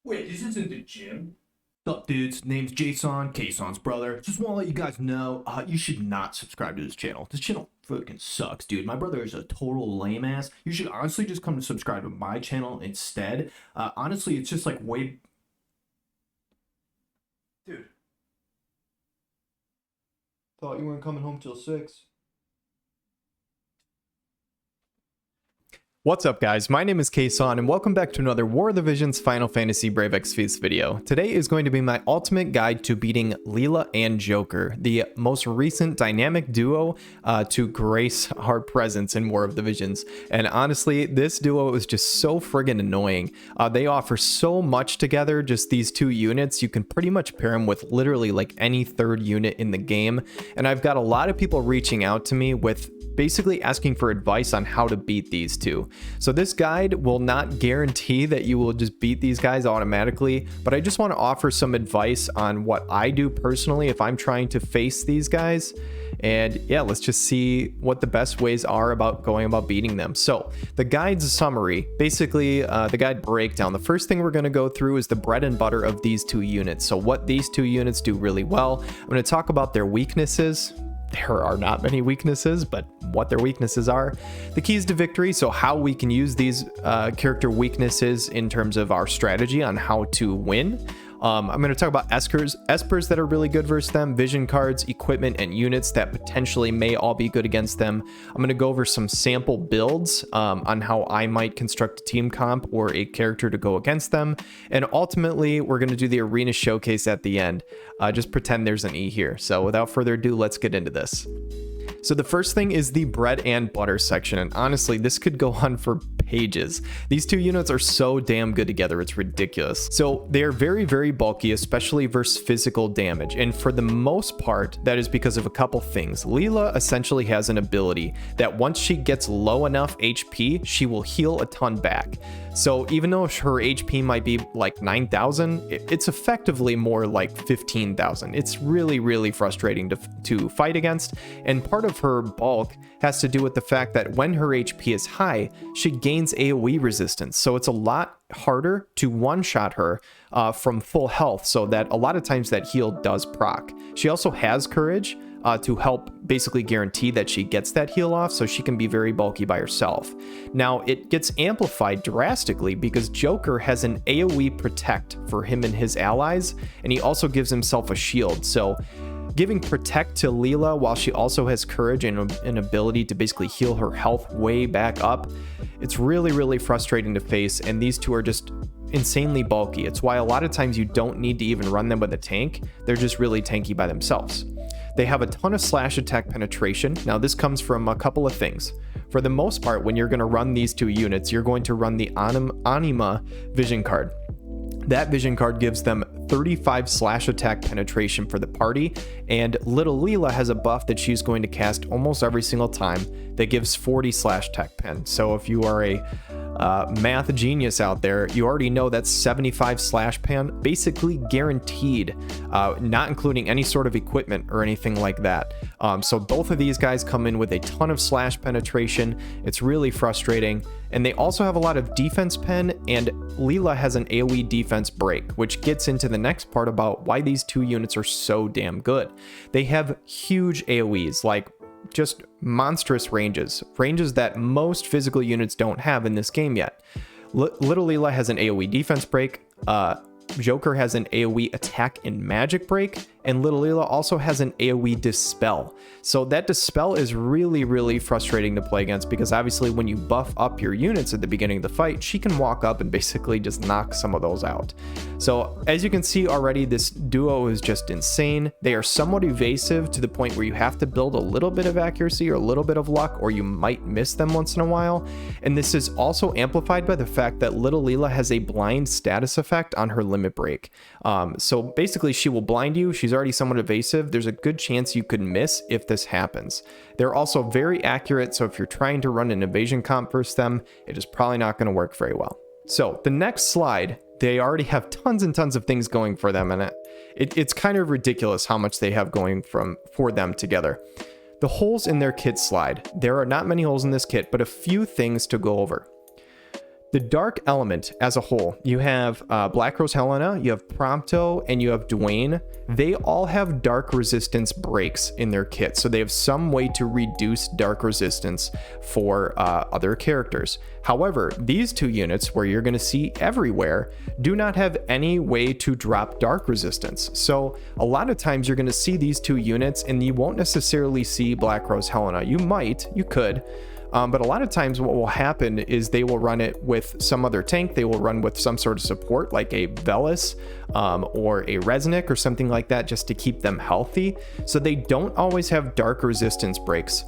Wait, this isn't the gym? What's up, dudes? Name's Jason, Kason's brother. Just want to let you guys know, you should not subscribe to this channel. This channel fucking sucks, dude. My brother is a total lame ass. You should honestly just come to subscribe to my channel instead. Honestly, it's just like way... Dude. Thought you weren't coming home till 6. What's up, guys? My name is Kason, and welcome back to another War of the Visions Final Fantasy Brave Exvius video. Today is going to be my ultimate guide to beating Leela and Joker, the most recent dynamic duo to grace our presence in War of the Visions. And honestly, this duo is just so friggin' annoying. They offer so much together, just these two units. You can pretty much pair them with literally like any third unit in the game. And I've got a lot of people reaching out to me with basically asking for advice on how to beat these two. So this guide will not guarantee that you will just beat these guys automatically, but I just want to offer some advice on what I do personally if I'm trying to face these guys. And yeah, let's just see what the best ways are about going about beating them. So the guide's summary, basically the guide breakdown. The first thing we're going to go through is the bread and butter of these two units. So what these two units do really well. I'm going to talk about their weaknesses. There are not many weaknesses, but what their weaknesses are. The keys to victory, so how we can use these character weaknesses in terms of our strategy on how to win. I'm going to talk about Espers that are really good versus them, vision cards, equipment, and units that potentially may all be good against them. I'm going to go over some sample builds on how I might construct a team comp or a character to go against them. And ultimately, we're going to do the arena showcase at the end. Just pretend there's an E here. So without further ado, let's get into this. So the first thing is the bread and butter section, and honestly, this could go on for pages. These two units are so damn good together, it's ridiculous. So they are very, very bulky, especially versus physical damage, and for the most part, that is because of a couple things. Leela essentially has an ability that once she gets low enough HP, she will heal a ton back. So even though her HP might be like 9,000, it's effectively more like 15,000. It's really, really frustrating to fight against, and part of her bulk has to do with the fact that when her HP is high, she gains AoE resistance. So it's a lot harder to one-shot her from full health, so that a lot of times that heal does proc. She also has courage to help basically guarantee that she gets that heal off, so she can be very bulky by herself. Now, it gets amplified drastically because Joker has an AoE protect for him and his allies, and he also gives himself a shield. So giving protect to Leela while she also has courage and an ability to basically heal her health way back up, it's really, really frustrating to face, and these two are just insanely bulky. It's why a lot of times you don't need to even run them with a tank. They're just really tanky by themselves. They have a ton of slash attack penetration. Now this comes from a couple of things. For the most part, when you're going to run these two units, you're going to run the Anima vision card. That vision card gives them 35 slash attack penetration for the party, and little Leela has a buff that she's going to cast almost every single time that gives 40 slash attack pen. So if you are a math genius out there, you already know that's 75 slash pen, basically guaranteed, not including any sort of equipment or anything like that. So both of these guys come in with a ton of slash penetration. It's really frustrating. And they also have a lot of defense pen, and Leela has an AoE defense break, which gets into the next part about why these two units are so damn good. They have huge AoEs, like just monstrous ranges that most physical units don't have in this game yet. Little Leela has an AoE defense break, Joker has an AoE attack and magic break, and little Leela also has an AoE dispel. So that dispel is really, really frustrating to play against, because obviously when you buff up your units at the beginning of the fight, she can walk up and basically just knock some of those out. So as you can see already, this duo is just insane. They are somewhat evasive to the point where you have to build a little bit of accuracy or a little bit of luck, or you might miss them once in a while. And this is also amplified by the fact that little Leela has a blind status effect on her limit break. So basically she will blind you. She's already somewhat evasive. There's a good chance you could miss if this happens. They're also very accurate, so if you're trying to run an evasion comp versus them, it is probably not going to work very well. So the next slide, they already have tons and tons of things going for them, and it's kind of ridiculous how much they have going for them together. The holes in their kit slide. There are not many holes in this kit, but a few things to go over. The dark element as a whole, you have Black Rose Helena, you have Prompto, and you have Dwayne. They all have dark resistance breaks in their kit, so they have some way to reduce dark resistance for other characters. However, these two units, where you're going to see everywhere, do not have any way to drop dark resistance. So a lot of times you're going to see these two units and you won't necessarily see Black Rose Helena. You could. But a lot of times what will happen is they will run it with some other tank. They will run with some sort of support like a Velis or a Resnick or something like that, just to keep them healthy. So they don't always have dark resistance breaks.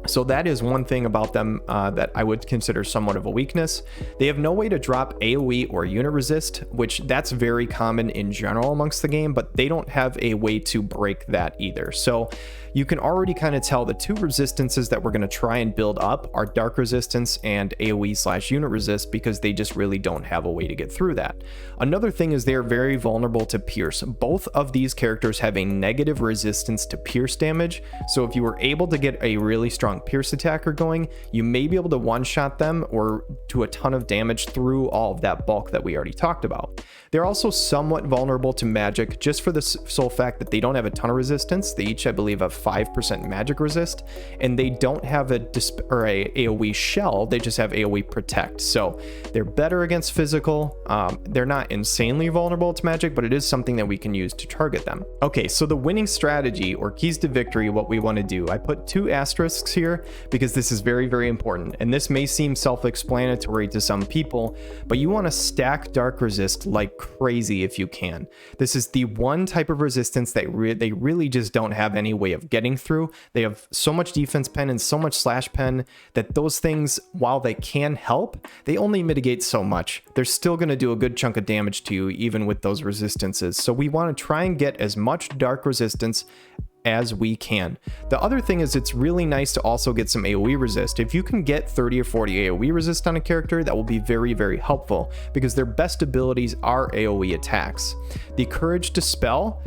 So that is one thing about them that I would consider somewhat of a weakness. They have no way to drop AoE or unit resist, which that's very common in general amongst the game, but they don't have a way to break that either. So you can already kind of tell the two resistances that we're going to try and build up are dark resistance and AoE/unit resist, because they just really don't have a way to get through that. Another thing is they're very vulnerable to pierce. Both of these characters have a negative resistance to pierce damage, so if you were able to get a really strong pierce attacker going, you may be able to one-shot them or do a ton of damage through all of that bulk that we already talked about. They're also somewhat vulnerable to magic, just for the sole fact that they don't have a ton of resistance. They each, I believe, have 5% magic resist, and they don't have a AoE shell. They just have AoE protect. So they're better against physical. They're not insanely vulnerable to magic, but it is something that we can use to target them. Okay, so the winning strategy or keys to victory, what we want to do, I put 2 asterisks here because this is very, very important. And this may seem self-explanatory to some people, but you want to stack dark resist like crazy if you can. This is the one type of resistance that they really just don't have any way of getting through. They have so much defense pen and so much slash pen that those things, while they can help, they only mitigate so much. They're still going to do a good chunk of damage to you even with those resistances. So we want to try and get as much dark resistance as we can. The other thing is it's really nice to also get some AoE resist. If you can get 30 or 40 AoE resist on a character, that will be very, very helpful because their best abilities are AoE attacks. The Courage to Spell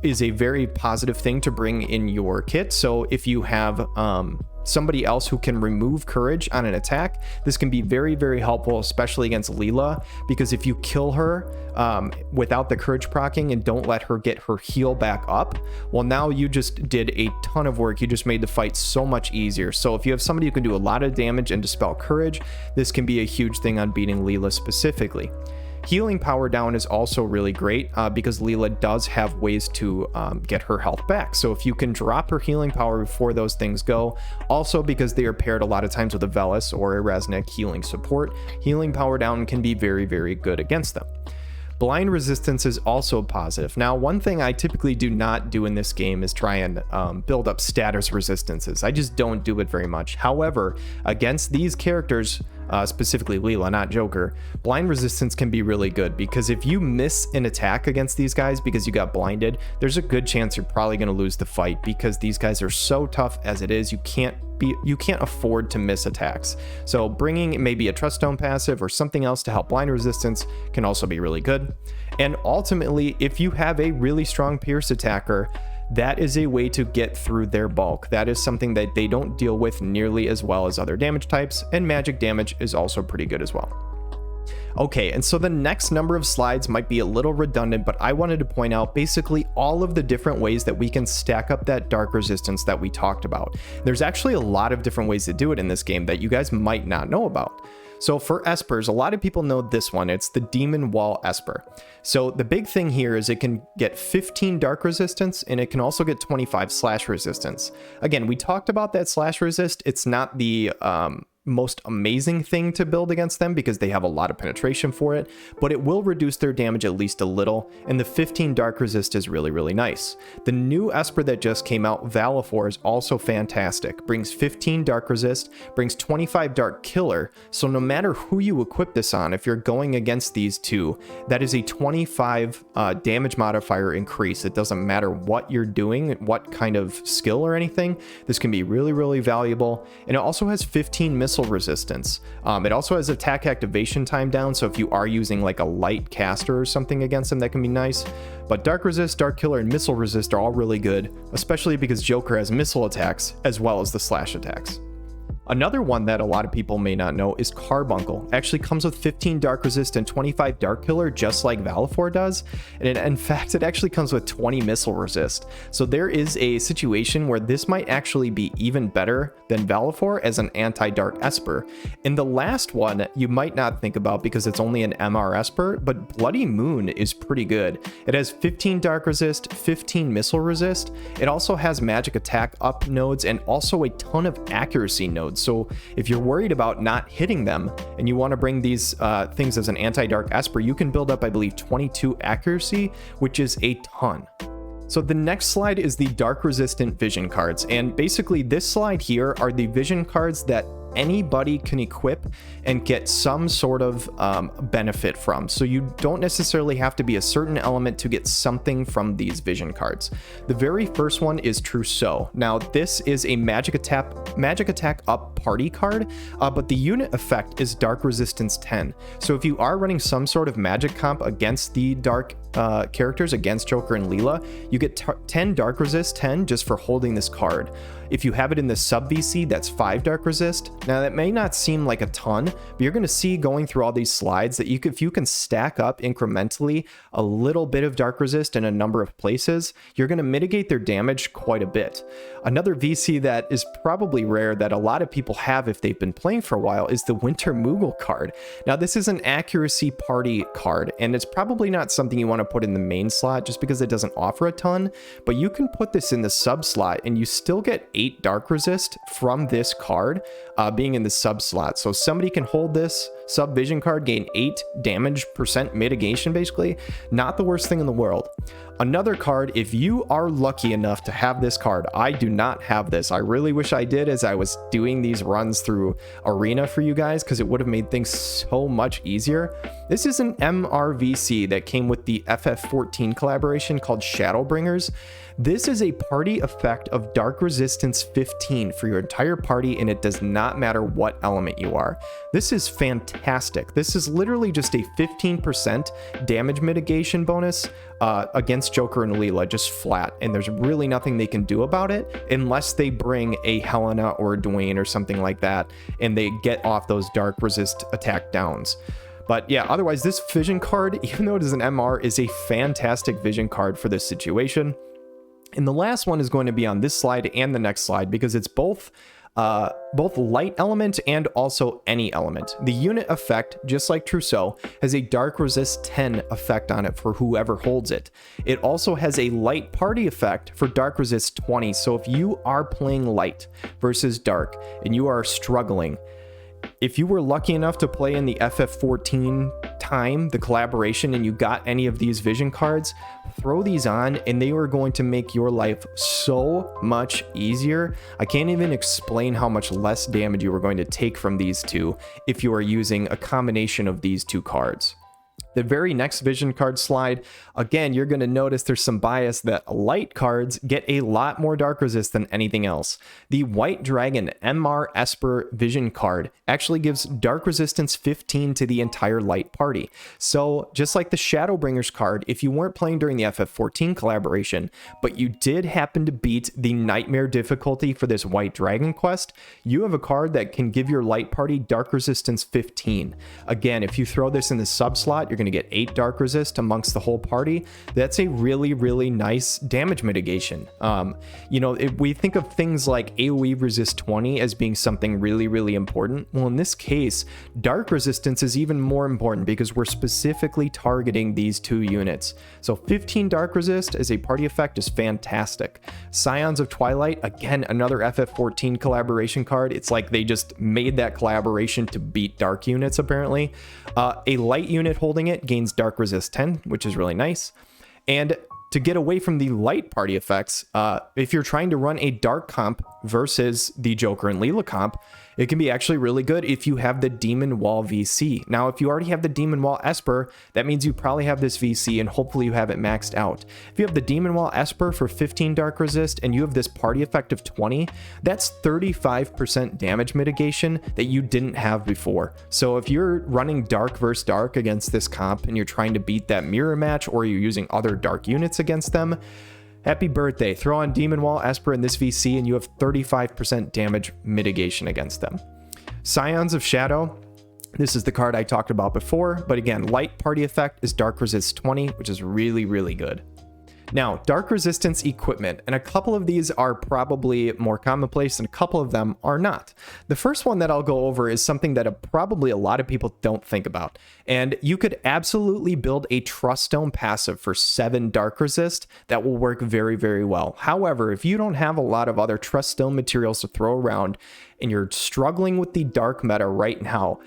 is a very positive thing to bring in your kit. So if you have somebody else who can remove courage on an attack, this can be very, very helpful, especially against Leela, because if you kill her without the courage proccing and don't let her get her heal back up, well, now you just did a ton of work. You just made the fight so much easier. So if you have somebody who can do a lot of damage and dispel courage, this can be a huge thing on beating Leela specifically. Healing power down is also really great because Leela does have ways to get her health back. So if you can drop her healing power before those things go, also because they are paired a lot of times with a Velis or a Resnick healing support, healing power down can be very, very good against them. Blind resistance is also positive. Now, one thing I typically do not do in this game is try and build up status resistances. I just don't do it very much. However, against these characters, specifically Leela, not Joker, blind resistance can be really good because if you miss an attack against these guys because you got blinded, there's a good chance you're probably going to lose the fight because these guys are so tough as it is. You can't afford to miss attacks. So bringing maybe a Trust Stone passive or something else to help blind resistance can also be really good. And ultimately, if you have a really strong pierce attacker, that is a way to get through their bulk. That is something that they don't deal with nearly as well as other damage types, and magic damage is also pretty good as well. Okay, and so the next number of slides might be a little redundant, but I wanted to point out basically all of the different ways that we can stack up that dark resistance that we talked about. There's actually a lot of different ways to do it in this game that you guys might not know about. So for Espers, a lot of people know this one. It's the Demon Wall Esper. So the big thing here is it can get 15 dark resistance and it can also get 25 slash resistance. Again, we talked about that slash resist. It's not the most amazing thing to build against them because they have a lot of penetration for it, but it will reduce their damage at least a little, and the 15 dark resist is really, really nice. The new Esper that just came out, Valifor, is also fantastic. Brings 15 dark resist, brings 25 dark killer, so no matter who you equip this on, if you're going against these two, that is a 25 damage modifier increase. It doesn't matter what you're doing, what kind of skill or anything, this can be really, really valuable. And it also has 15 missile resistance. It also has attack activation time down, so if you are using like a light caster or something against them, that can be nice. But dark resist, dark killer, and missile resist are all really good, especially because Joker has missile attacks as well as the slash attacks. Another one that a lot of people may not know is Carbuncle. Actually comes with 15 Dark Resist and 25 Dark Killer, just like Valifor does. And in fact, it actually comes with 20 Missile Resist. So there is a situation where this might actually be even better than Valifor as an anti-Dark Esper. And the last one you might not think about because it's only an MR Esper, but Bloody Moon is pretty good. It has 15 Dark Resist, 15 Missile Resist. It also has Magic Attack up nodes and also a ton of accuracy nodes. So if you're worried about not hitting them and you want to bring these things as an anti-Dark Esper, you can build up, I believe, 22 accuracy, which is a ton. So the next slide is the Dark Resistant Vision cards, and basically this slide here are the vision cards that anybody can equip and get some sort of benefit from. So you don't necessarily have to be a certain element to get something from these vision cards. The very first one is Trousseau. Now this is a magic attack up party card, but the unit effect is Dark Resistance 10. So if you are running some sort of magic comp against the dark characters, against Joker and Leela, you get 10 Dark Resist 10 just for holding this card. If you have it in the sub VC, that's 5 Dark Resist. Now that may not seem like a ton, but you're going to see going through all these slides that if you can stack up incrementally a little bit of Dark Resist in a number of places, you're going to mitigate their damage quite a bit. Another VC that is probably rare that a lot of people have if they've been playing for a while is the Winter Moogle card. Now this is an accuracy party card, and it's probably not something you want to put in the main slot just because it doesn't offer a ton, but you can put this in the sub slot and you still get 8 Dark Resist from this card being in the sub slot. So somebody can hold this sub vision card, gain 8 damage % mitigation, basically. Not the worst thing in the world. Another card, if you are lucky enough to have this card, I do not have this. I really wish I did as I was doing these runs through Arena for you guys because it would have made things so much easier. This is an MRVC that came with the FF14 collaboration called Shadowbringers. This is a party effect of Dark Resistance 15 for your entire party, and it does not matter what element you are. This is fantastic. This is literally just a 15% damage mitigation bonus against Joker and Leela, just flat, and there's really nothing they can do about it unless they bring a Helena or a Dwayne or something like that, and they get off those Dark Resist attack downs. But yeah, otherwise this vision card, even though it is an MR, is a fantastic vision card for this situation. And the last one is going to be on this slide and the next slide because it's both light element and also any element. The unit effect, just like Trousseau, has a Dark Resist 10 effect on it for whoever holds it. It also has a light party effect for Dark Resist 20. So if you are playing light versus dark and you are struggling, if you were lucky enough to play in the FF14 time, the collaboration, and you got any of these vision cards, throw these on and they are going to make your life so much easier. I can't even explain how much less damage you are going to take from these two if you are using a combination of these two cards. The very next vision card slide, again, you're going to notice there's some bias that light cards get a lot more Dark Resist than anything else. The White Dragon MR Esper vision card actually gives Dark Resistance 15 to the entire light party. So just like the Shadowbringers card, if you weren't playing during the FF14 collaboration, but you did happen to beat the Nightmare difficulty for this White Dragon quest, you have a card that can give your light party Dark Resistance 15. Again, if you throw this in the sub slot, you're going to get 8 Dark Resist amongst the whole party. That's a really, really nice damage mitigation. You know, if we think of things like AoE resist 20 as being something really, really important, well, in this case, Dark Resistance is even more important because we're specifically targeting these two units. So 15 Dark Resist as a party effect is fantastic. Scions of Twilight, again, another FF14 collaboration card. It's like they just made that collaboration to beat dark units, apparently. A light unit holding it gains Dark Resist 10, which is really nice. And to get away from the light party effects, if you're trying to run a dark comp versus the Joker and Leela comp, it can be actually really good if you have the Demon Wall VC. Now, if you already have the Demon Wall Esper, that means you probably have this VC and hopefully you have it maxed out. If you have the Demon Wall Esper for 15 Dark Resist and you have this party effect of 20, that's 35% damage mitigation that you didn't have before. So if you're running dark versus dark against this comp and you're trying to beat that mirror match or you're using other dark units against them, Happy birthday. Throw on Demon Wall, Esper in this VC, and you have 35% damage mitigation against them. Scions of Shadow. This is the card I talked about before, but again, light party effect is Dark Resist 20, which is really, really good. Now, Dark Resistance equipment, and a couple of these are probably more commonplace and a couple of them are not. The first one that I'll go over is something that probably a lot of people don't think about, and you could absolutely build a Trust Stone passive for 7 Dark Resist that will work very, very well. However, if you don't have a lot of other Trust Stone materials to throw around and you're struggling with the Dark meta right now,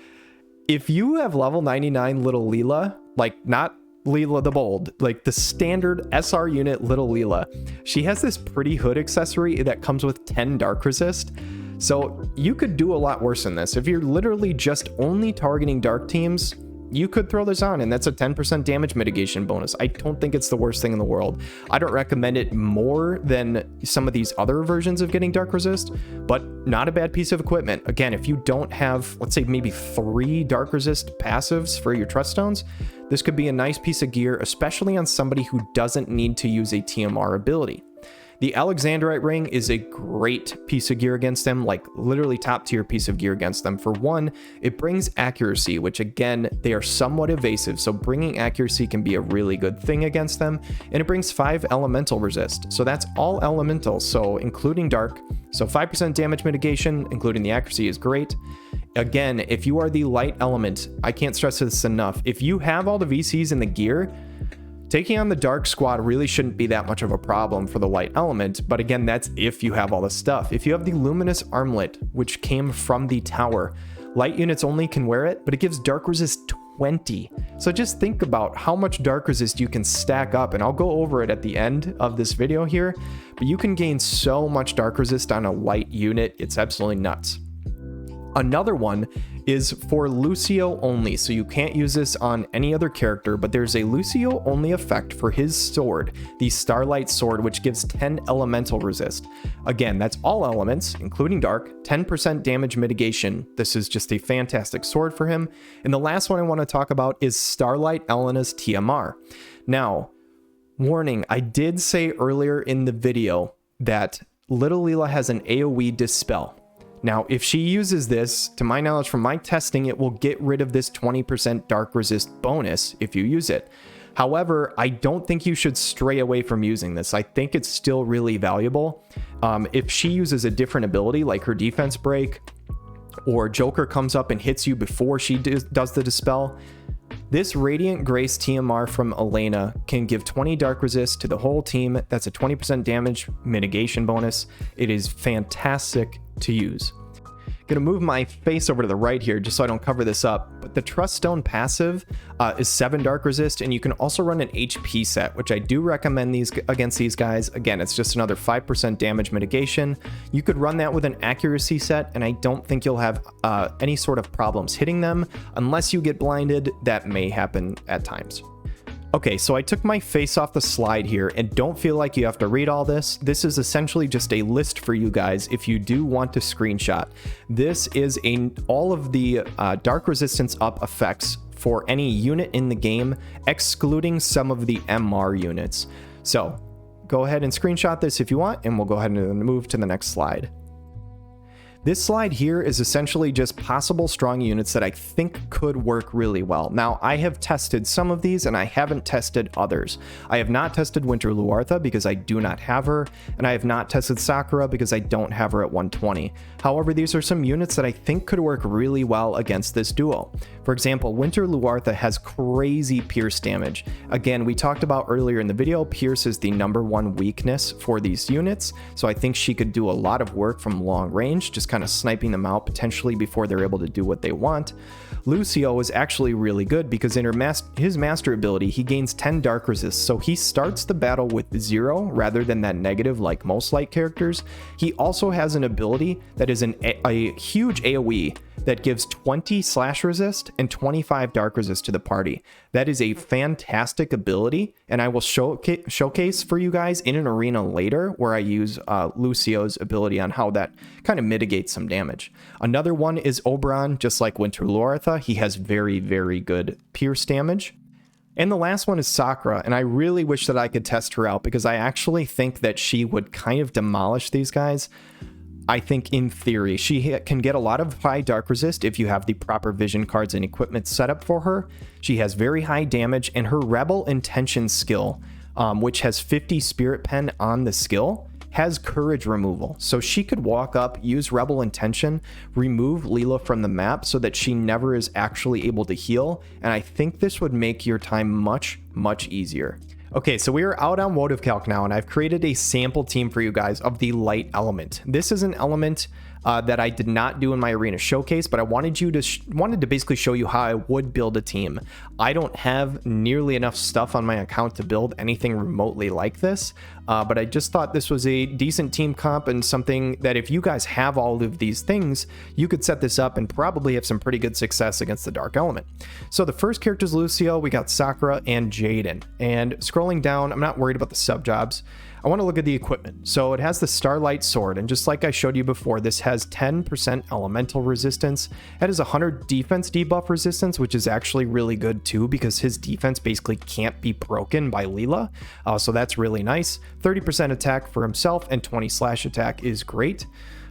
if you have level 99 Little Leela, like not Leela the Bold, like the standard SR unit Little Leela, she has this pretty hood accessory that comes with 10 Dark Resist. So you could do a lot worse than this. If you're literally just only targeting dark teams, you could throw this on, and that's a 10% damage mitigation bonus. I don't think it's the worst thing in the world. I don't recommend it more than some of these other versions of getting Dark Resist, but not a bad piece of equipment. Again, if you don't have, let's say, maybe 3 Dark Resist passives for your Trust Stones, this could be a nice piece of gear, especially on somebody who doesn't need to use a TMR ability. The Alexandrite ring is a great piece of gear against them, like literally top tier piece of gear against them. For one, it brings accuracy, which again, they are somewhat evasive, so bringing accuracy can be a really good thing against them. And it brings 5 elemental resist, so that's all elementals, so including dark. So 5% damage mitigation, including the accuracy, is great. Again, if you are the light element, I can't stress this enough, if you have all the VCs in the gear, taking on the Dark Squad really shouldn't be that much of a problem for the light element, but again, that's if you have all the stuff. If you have the Luminous Armlet, which came from the tower, light units only can wear it, but it gives Dark Resist 20. So just think about how much Dark Resist you can stack up, and I'll go over it at the end of this video here, but you can gain so much Dark Resist on a light unit, it's absolutely nuts. Another one is for Lucio only, so you can't use this on any other character, but there's a Lucio only effect for his sword, the Starlight Sword, which gives 10 elemental resist. Again, that's all elements, including dark, 10% damage mitigation. This is just a fantastic sword for him. And the last one I want to talk about is Starlight Elena's TMR. Now, warning, I did say earlier in the video that Little Leela has an AoE Dispel. Now, if she uses this, to my knowledge from my testing, it will get rid of this 20% Dark Resist bonus if you use it. However, I don't think you should stray away from using this. I think it's still really valuable. If she uses a different ability, like her defense break, or Joker comes up and hits you before she does the Dispel, this Radiant Grace TMR from Elena can give 20 Dark Resist to the whole team. That's a 20% damage mitigation bonus. It is fantastic to use. Gonna move my face over to the right here just so I don't cover this up, but the Trust Stone passive is 7 Dark Resist, and you can also run an HP set, which I do recommend these against these guys. Again, it's just another 5% damage mitigation. You could run that with an accuracy set, and I don't think you'll have any sort of problems hitting them unless you get blinded. That may happen at times. Okay, so I took my face off the slide here, and don't feel like you have to read all this. This is essentially just a list for you guys if you do want to screenshot. This is all of the Dark Resistance up effects for any unit in the game, excluding some of the MR units. So go ahead and screenshot this if you want, and we'll go ahead and move to the next slide. This slide here is essentially just possible strong units that I think could work really well. Now, I have tested some of these and I haven't tested others. I have not tested Winter Luartha because I do not have her, and I have not tested Sakura because I don't have her at 120. However, these are some units that I think could work really well against this duo. For example, Winter Luartha has crazy pierce damage. Again, we talked about earlier in the video, pierce is the #1 weakness for these units, so I think she could do a lot of work from long range, just kind of sniping them out potentially before they're able to do what they want. Lucio is actually really good because in his master ability, he gains 10 Dark Resist, so he starts the battle with 0 rather than that negative like most light characters. He also has an ability that is a huge AoE that gives 20 slash resist and 25 dark resist to the party. That is a fantastic ability, and I will showcase for you guys in an arena later where I use Lucio's ability on how that kind of mitigates some damage. Another one is Oberon, just like Winter Luartha. He has very, very good pierce damage. And the last one is Sakura, and I really wish that I could test her out because I actually think that she would kind of demolish these guys. I think in theory, she can get a lot of high dark resist if you have the proper vision cards and equipment set up for her. She has very high damage, and her Rebel Intention skill, which has 50 Spirit Pen on the skill, has courage removal. So she could walk up, use Rebel Intention, remove Leela from the map so that she never is actually able to heal. And I think this would make your time much, much easier. Okay, so we are out on Votive Calc now, and I've created a sample team for you guys of the light element. This is an element that I did not do in my arena showcase, but I wanted to basically show you how I would build a team. I don't have nearly enough stuff on my account to build anything remotely like this, but I just thought this was a decent team comp and something that if you guys have all of these things, you could set this up and probably have some pretty good success against the dark element. So the first character is Lucio, we got Sakura and Jaden, and scrolling down, I'm not worried about the sub jobs. I want to look at the equipment. So it has the Starlight Sword, and just like I showed you before, this has 10% elemental resistance. It has 100 defense debuff resistance, which is actually really good too, because his defense basically can't be broken by Leela. So that's really nice. 30% attack for himself and 20 slash attack is great.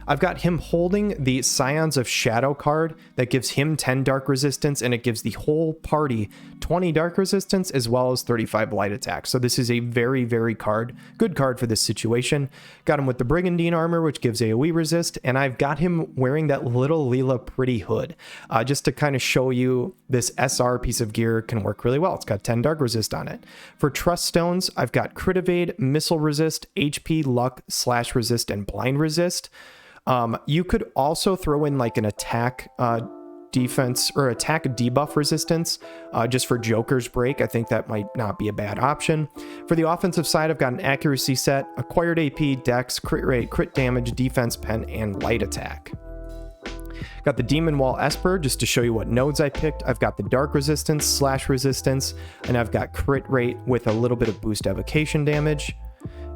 I've got him holding the Scions of Shadow card that gives him 10 dark resistance, and it gives the whole party 20 dark resistance as well as 35 light attack. So this is a very, very good card for this situation. Got him with the Brigandine armor, which gives AoE resist, and I've got him wearing that little Leela pretty hood, just to kind of show you this SR piece of gear can work really well. It's got 10 dark resist on it. For Trust Stones, I've got Crit Evade, Missile Resist, HP, Luck, Slash Resist, and Blind Resist. You could also throw in like an attack defense or attack debuff resistance just for Joker's break. I think that might not be a bad option. For the offensive side, I've got an accuracy set, acquired AP, dex, crit rate, crit damage, defense pen, and light attack. Got the Demon Wall Esper just to show you what nodes I picked. I've got the dark resistance, slash resistance, and I've got crit rate with a little bit of boost evocation damage.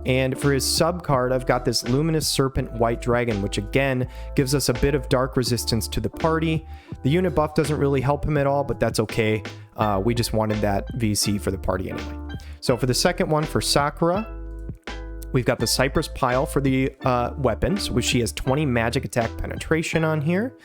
And for his sub card, I've got this Luminous Serpent White Dragon, which again gives us a bit of dark resistance to the party. The unit buff doesn't really help him at all, but that's okay. We just wanted that VC for the party anyway. So for the second one, for Sakura, we've got the Cypress Pile for the weapons, which she has 20 magic attack penetration on here.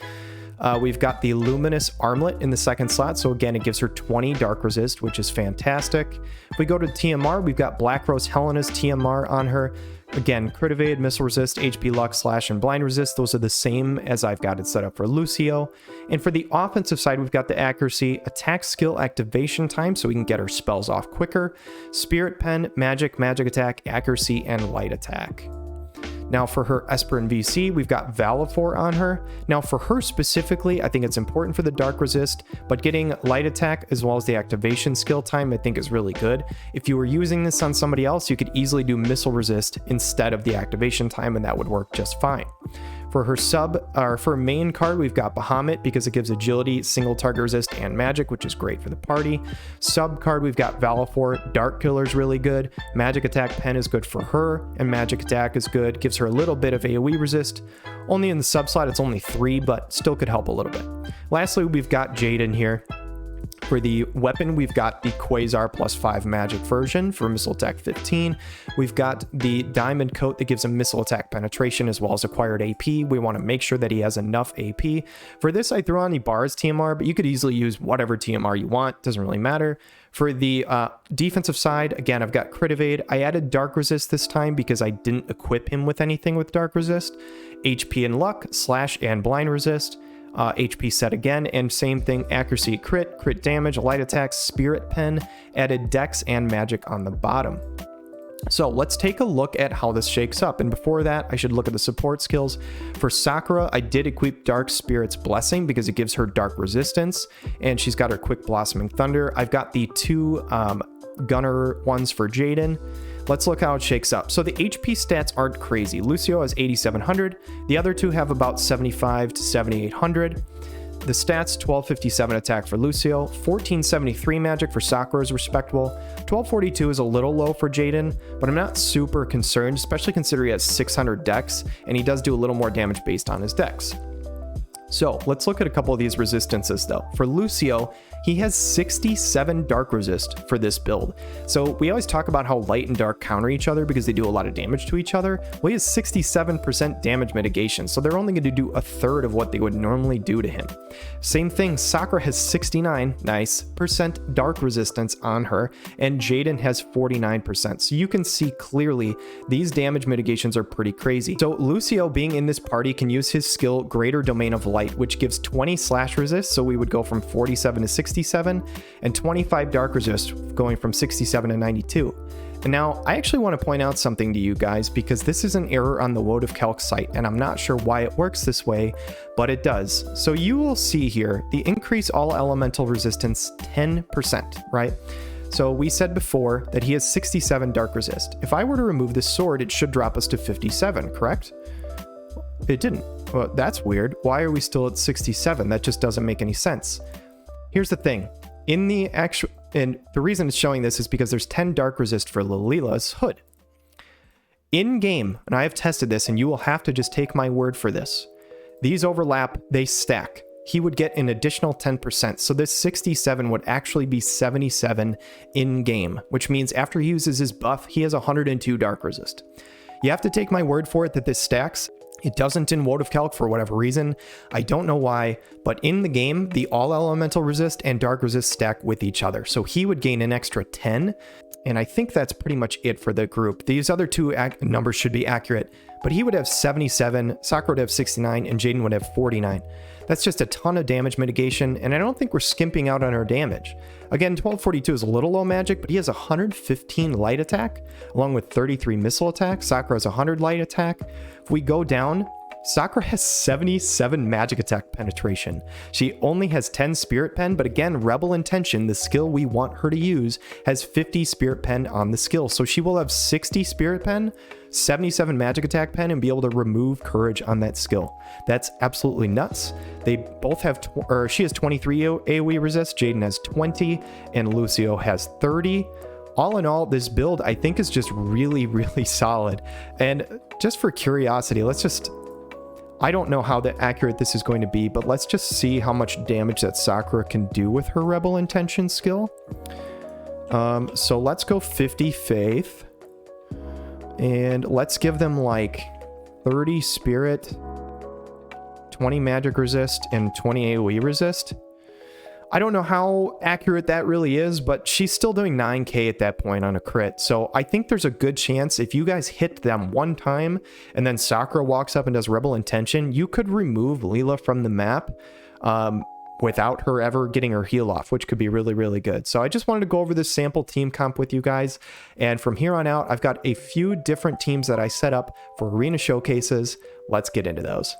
We've got the Luminous Armlet in the second slot, so again, it gives her 20 dark resist, which is fantastic. If we go to TMR, we've got Black Rose Helena's TMR on her. Again, Crit Evade, Missile Resist, HP Luck, Slash, and Blind Resist. Those are the same as I've got it set up for Lucio. And for the offensive side, we've got the Accuracy, Attack Skill Activation Time, so we can get our spells off quicker, Spirit Pen, Magic, Magic Attack, Accuracy, and Light Attack. Now for her Esper and VC, we've got Valifor on her. Now for her specifically, I think it's important for the dark resist, but getting light attack as well as the activation skill time I think is really good. If you were using this on somebody else, you could easily do missile resist instead of the activation time, and that would work just fine. For her for main card, we've got Bahamut because it gives agility, single target resist, and magic, which is great for the party. Sub card, we've got Valifor. Dark Killer's really good. Magic attack pen is good for her, and magic attack is good. Gives her a little bit of AoE resist. Only in the sub slot, it's only 3, but still could help a little bit. Lastly, we've got Jaden here. For the weapon, we've got the Quasar +5 magic version for missile attack 15. We've got the diamond coat that gives him missile attack penetration as well as acquired AP. We want to make sure that he has enough AP. For this, I threw on the bars TMR, but you could easily use whatever TMR you want. Doesn't really matter. For the defensive side, again, I've got Crit Evade. I added Dark Resist this time because I didn't equip him with anything with Dark Resist. HP and Luck, Slash, and Blind Resist. HP set again, and same thing, accuracy, crit damage, light attack, spirit pen, added dex and magic on the bottom. So let's take a look at how this shakes up, and before that I should look at the support skills. For Sakura, I did equip Dark Spirit's Blessing because it gives her dark resistance, and she's got her quick blossoming thunder. I've got the two gunner ones for Jaden. Let's look how it shakes up. So the HP stats aren't crazy. Lucio has 8,700. The other two have about 7,500 to 7,800. The stats, 1257 attack for Lucio, 1473 magic for Sakura is respectable. 1242 is a little low for Jaden, but I'm not super concerned, especially considering he has 600 dex, and he does do a little more damage based on his dex. So let's look at a couple of these resistances though. For Lucio, he has 67 dark resist for this build. So we always talk about how light and dark counter each other because they do a lot of damage to each other. Well, he has 67% damage mitigation, so they're only going to do a third of what they would normally do to him. Same thing, Sakura has 69, nice, % dark resistance on her, and Jaden has 49%. So you can see clearly these damage mitigations are pretty crazy. So Lucio being in this party can use his skill Greater Domain of Light, which gives 20 slash resist, so we would go from 47 to 67, and 25 dark resist, going from 67 to 92. And now, I actually want to point out something to you guys, because this is an error on the Woad of Calc site, and I'm not sure why it works this way, but it does. So you will see here, the increase all elemental resistance 10%, right? So we said before that he has 67 dark resist. If I were to remove this sword, it should drop us to 57, correct? It didn't. Well, that's weird. Why are we still at 67? That just doesn't make any sense. Here's the thing. In the actual, and the reason it's showing this is because there's 10 dark resist for Leela's hood. In game, and I have tested this, and you will have to just take my word for this. These overlap, they stack. He would get an additional 10%. So this 67 would actually be 77 in game, which means after he uses his buff, he has 102 dark resist. You have to take my word for it that this stacks. It doesn't in Woad of Calc for whatever reason. I don't know why, but in the game, the all elemental resist and dark resist stack with each other. So he would gain an extra 10. And I think that's pretty much it for the group. These other two numbers should be accurate, but he would have 77, Sakura would have 69, and Jaden would have 49. That's just a ton of damage mitigation, and I don't think we're skimping out on our damage. Again, 1242 is a little low magic, but he has 115 light attack, along with 33 missile attack. Sakura has 100 light attack. If we go down, Sakura has 77 magic attack penetration. She only has 10 spirit pen, but again, Rebel Intention, the skill we want her to use, has 50 spirit pen on the skill. So she will have 60 spirit pen, 77 magic attack pen, and be able to remove courage on that skill. That's absolutely nuts. They both have, she has 23 AoE resist, Jaden has 20, and Lucio has 30. All in all, this build I think is just really, really solid. And just for curiosity, I don't know how accurate this is going to be, but let's just see how much damage that Sakura can do with her Rebel Intention skill. So let's go 50 Faith. And let's give them like 30 Spirit, 20 Magic Resist, and 20 AoE Resist. I don't know how accurate that really is, but she's still doing 9k at that point on a crit. So I think there's a good chance if you guys hit them one time and then Sakura walks up and does Rebel Intention, you could remove Leela from the map without her ever getting her heal off, which could be really, really good. So I just wanted to go over this sample team comp with you guys. And from here on out, I've got a few different teams that I set up for arena showcases. Let's get into those.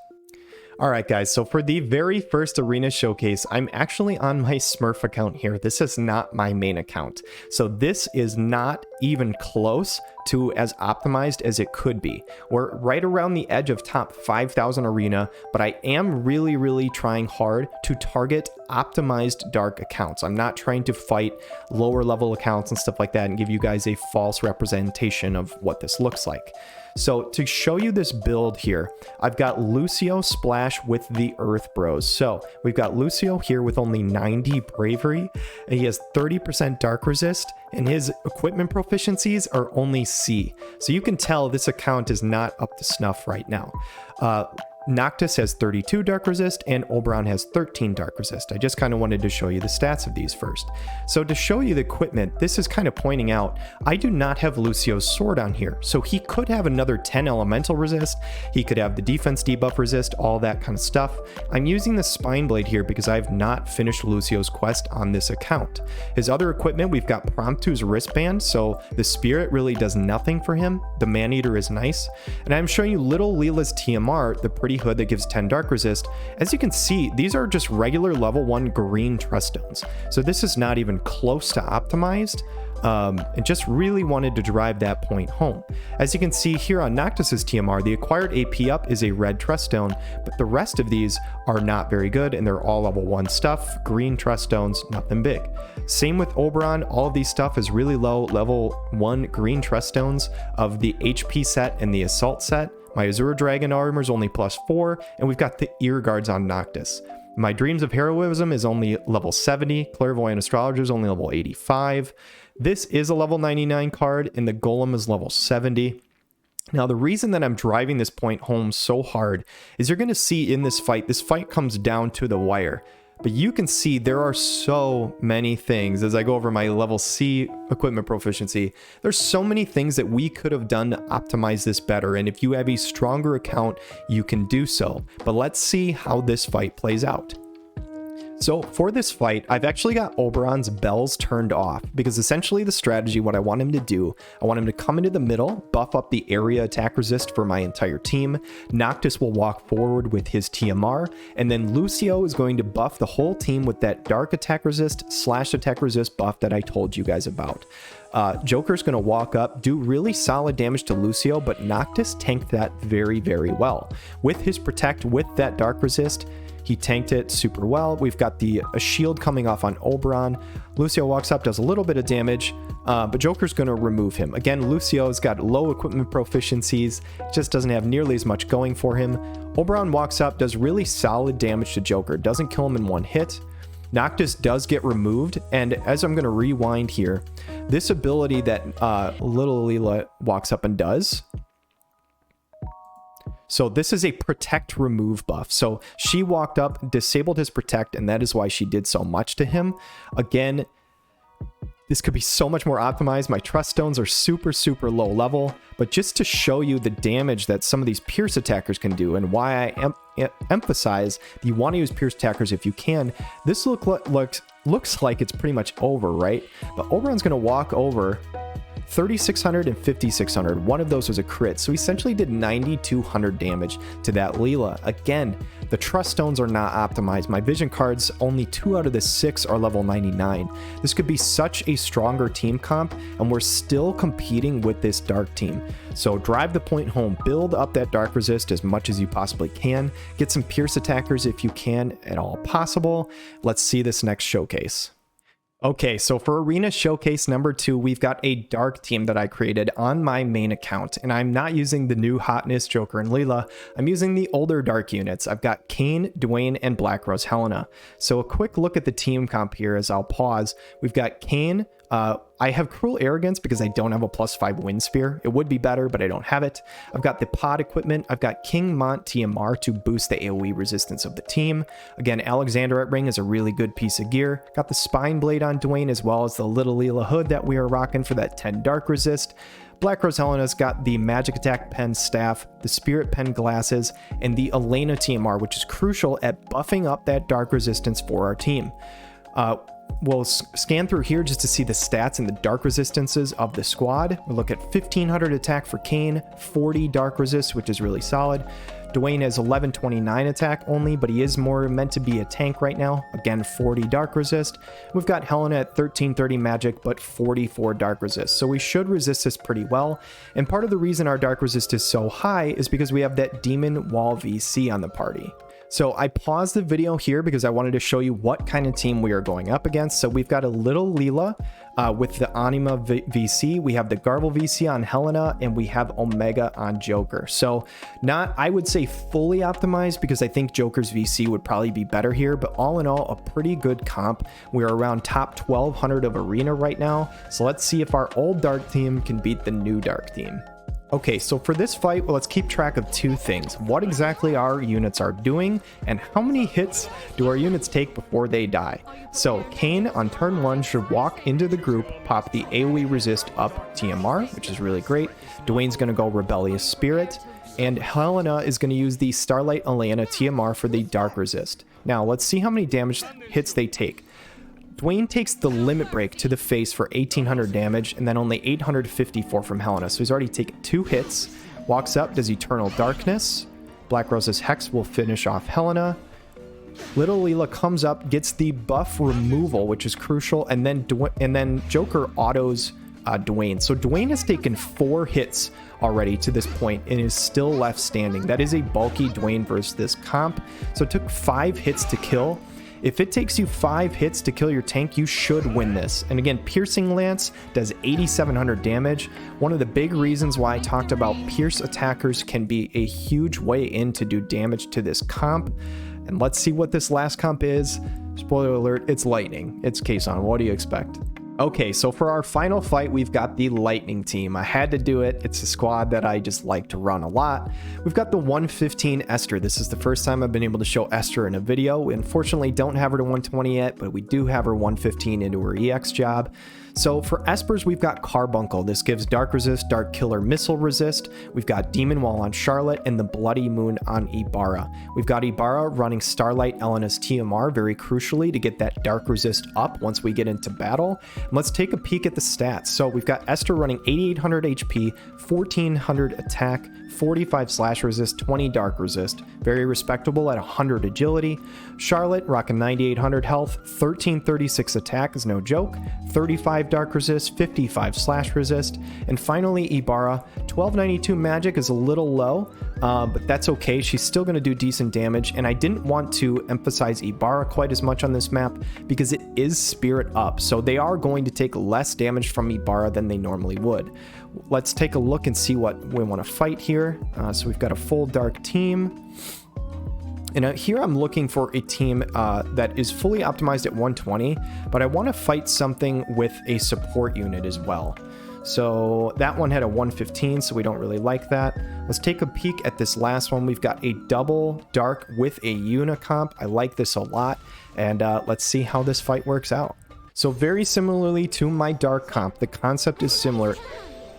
All right, guys, so for the very first arena showcase, I'm actually on my Smurf account here. This is not my main account. So this is not even close to as optimized as it could be. We're right around the edge of top 5,000 arena, but I am really, really trying hard to target optimized dark accounts. I'm not trying to fight lower level accounts and stuff like that and give you guys a false representation of what this looks like. So to show you this build here, I've got Lucio Splash with the Earth Bros. So we've got Lucio here with only 90 bravery, and he has 30% dark resist, and his equipment proficiencies are only C. So you can tell this account is not up to snuff right now. Noctis has 32 dark resist and Oberon has 13 dark resist. I just kind of wanted to show you the stats of these first. So to show you the equipment, this is kind of pointing out, I do not have Lucio's sword on here. So he could have another 10 elemental resist. He could have the defense debuff resist, all that kind of stuff. I'm using the spine blade here because I have not finished Lucio's quest on this account. His other equipment, we've got Promptu's wristband. So the spirit really does nothing for him. The man-eater is nice. And I'm showing you little Leela's TMR, the pretty hood that gives 10 dark resist. As you can see, these are just regular level 1 green trust stones. So this is not even close to optimized. And just really wanted to drive that point home. As you can see here on Noctis's TMR, the acquired AP up is a red trust stone, but the rest of these are not very good and they're all level 1 stuff, green trust stones, nothing big. Same with Oberon, all of these stuff is really low level 1 green trust stones of the HP set and the assault set, My Azure Dragon armor is only +4, and we've got the ear guards on Noctis. My Dreams of Heroism is only level 70. Clairvoyant Astrologer is only level 85. This is a level 99 card, and the Golem is level 70. Now, the reason that I'm driving this point home so hard is you're going to see in this fight comes down to the wire. But you can see there are so many things as I go over my level C equipment proficiency. There's so many things that we could have done to optimize this better. And if you have a stronger account, you can do so. But let's see how this fight plays out. So for this fight, I've actually got Oberon's bells turned off because essentially the strategy, what I want him to do, I want him to come into the middle, buff up the area attack resist for my entire team. Noctis will walk forward with his TMR, and then Lucio is going to buff the whole team with that dark attack resist / attack resist buff that I told you guys about. Joker's going to walk up, do really solid damage to Lucio, but Noctis tanked that very, very well. With his protect, with that dark resist, he tanked it super well. We've got a shield coming off on Oberon. Lucio walks up, does a little bit of damage, but Joker's going to remove him. Again, Lucio's got low equipment proficiencies, just doesn't have nearly as much going for him. Oberon walks up, does really solid damage to Joker, doesn't kill him in one hit. Noctis does get removed, and as I'm going to rewind here, this ability that little Leela walks up and does, so this is a protect remove buff. So she walked up, disabled his protect, and that is why she did so much to him. Again, this could be so much more optimized. My trust stones are super, super low level, but just to show you the damage that some of these pierce attackers can do and why I emphasize that you want to use pierce attackers if you can, this looks like it's pretty much over, right? But Oberon's going to walk over 3,600 and 5,600. One of those was a crit, so he essentially did 9,200 damage to that Leela. Again, the trust stones are not optimized. My vision cards, only 2 out of the 6 are level 99. This could be such a stronger team comp, and we're still competing with this dark team. So drive the point home, build up that dark resist as much as you possibly can, get some pierce attackers if you can at all possible. Let's see this next showcase. Okay, so for Arena Showcase number 2, we've got a dark team that I created on my main account, and I'm not using the new hotness Joker and Leela. I'm using the older dark units. I've got Kayn, Dwayne, and Black Rose Helena. So a quick look at the team comp here as I'll pause. We've got Kayn. I have Cruel Arrogance because I don't have a +5 Wind Spear. It would be better, but I don't have it. I've got the pod equipment. I've got King Mont TMR to boost the AoE resistance of the team. Again, Alexander at Ring is a really good piece of gear. Got the Spine Blade on Dwayne as well as the Little Leela Hood that we are rocking for that 10 Dark Resist. Black Rose Helena's got the Magic Attack Pen Staff, the Spirit Pen Glasses, and the Elena TMR, which is crucial at buffing up that Dark Resistance for our team. We'll scan through here just to see the stats and the dark resistances of the squad. We'll look at 1500 attack for Kayn, 40 dark resist, which is really solid. Dwayne has 1129 attack only, but he is more meant to be a tank right now. Again, 40 dark resist. We've got Helena at 1330 magic, but 44 dark resist. So we should resist this pretty well. And part of the reason our dark resist is so high is because we have that Demon Wall VC on the party. So I paused the video here because I wanted to show you what kind of team we are going up against. So we've got a little Leela with the Anima VC. We have the Garble VC on Helena, and we have Omega on Joker. So not, I would say, fully optimized because I think Joker's VC would probably be better here. But all in all, a pretty good comp. We're around top 1200 of Arena right now. So let's see if our old dark team can beat the new dark team. Okay, so for this fight, well, let's keep track of 2 things. What exactly our units are doing, and how many hits do our units take before they die. So Kayn on turn 1 should walk into the group, pop the AoE resist up TMR, which is really great. Dwayne's going to go Rebellious Spirit, and Helena is going to use the Starlight Elena TMR for the Dark Resist. Now, let's see how many damage hits they take. Dwayne takes the Limit Break to the face for 1800 damage, and then only 854 from Helena. So he's already taken 2 hits. Walks up, does Eternal Darkness. Black Rose's Hex will finish off Helena. Little Leela comes up, gets the buff removal, which is crucial, and then Joker autos Dwayne. So Dwayne has taken 4 hits already to this point and is still left standing. That is a bulky Dwayne versus this comp. So it took 5 hits to kill. If it takes you 5 hits to kill your tank, you should win this. And again, Piercing Lance does 8,700 damage. One of the big reasons why I talked about Pierce attackers can be a huge way in to do damage to this comp. And let's see what this last comp is. Spoiler alert, it's Lightning. It's Kason. What do you expect? Okay, so for our final fight, we've got the Lightning team. I had to do it. It's a squad that I just like to run a lot. We've got the 115 Esther. This is the first time I've been able to show Esther in a video. We unfortunately don't have her to 120 yet, but we do have her 115 into her EX job. So for Espers, we've got Carbuncle. This gives Dark Resist, Dark Killer Missile Resist. We've got Demon Wall on Charlotte and the Bloody Moon on Ibarra. We've got Ibarra running Starlight Elena's TMR very crucially to get that Dark Resist up once we get into battle. And let's take a peek at the stats. So we've got Esther running 8,800 HP, 1,400 attack, 45 slash resist, 20 dark resist. Very respectable at 100 agility. Charlotte rocking 9,800 health, 1,336 attack is no joke, 35 dark resist, 55 slash resist. And finally Ibarra, 1,292 magic is a little low, but that's okay. She's still going to do decent damage. And I didn't want to emphasize Ibarra quite as much on this map because it is spirit up. So they are going to take less damage from Ibarra than they normally would. Let's take a look and see what we want to fight here. So we've got a full dark team. And here I'm looking for a team that is fully optimized at 120, but I want to fight something with a support unit as well. So that one had a 115, so we don't really like that. Let's take a peek at this last one. We've got a double dark with a unicomp. I like this a lot, and let's see how this fight works out. So very similarly to my dark comp, the concept is similar.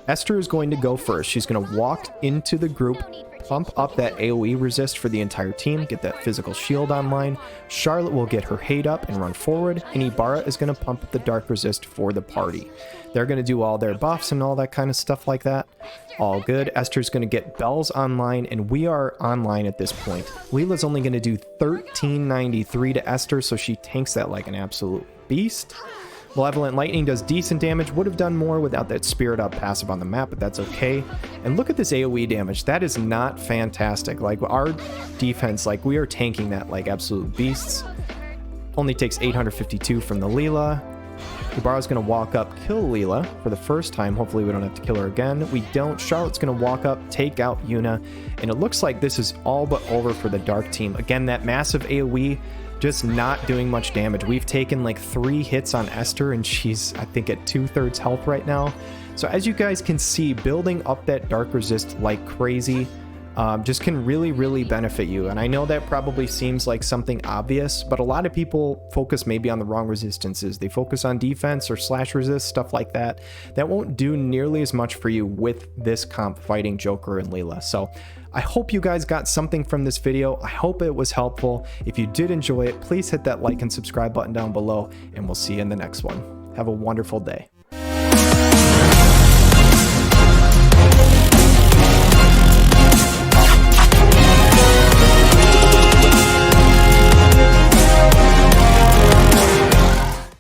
Esther is going to go first. She's going to walk into the group, pump up that AoE resist for the entire team, get that physical shield online. Charlotte will get her hate up and run forward, and Ibarra is going to pump up the dark resist for the party. They're going to do all their buffs and all that kind of stuff like that. All good. Esther's going to get bells online, and we are online at this point. Leela's only going to do 1,393 to Esther, so she tanks that like an absolute beast. Malevolent Lightning does decent damage, would have done more without that Spirit Up passive on the map, but that's okay. And look at this AoE damage. That is not fantastic. Like, our defense, like, we are tanking that like absolute beasts. Only takes 852 from the Leela. Ibarra's going to walk up, kill Leela for the first time. Hopefully we don't have to kill her again. We don't. Charlotte's going to walk up, take out Yuna. And it looks like this is all but over for the Dark team. Again, that massive AoE just not doing much damage. We've taken like 3 hits on Esther, and she's, I think, at 2/3 health right now. So as you guys can see, building up that dark resist like crazy just can really benefit you. And I know that probably seems like something obvious, but a lot of people focus maybe on the wrong resistances. They focus on defense or slash resist, stuff like that. That won't do nearly as much for you with this comp fighting Joker and Leela. So I hope you guys got something from this video. I hope it was helpful. If you did enjoy it, please hit that like and subscribe button down below, and we'll see you in the next one. Have a wonderful day.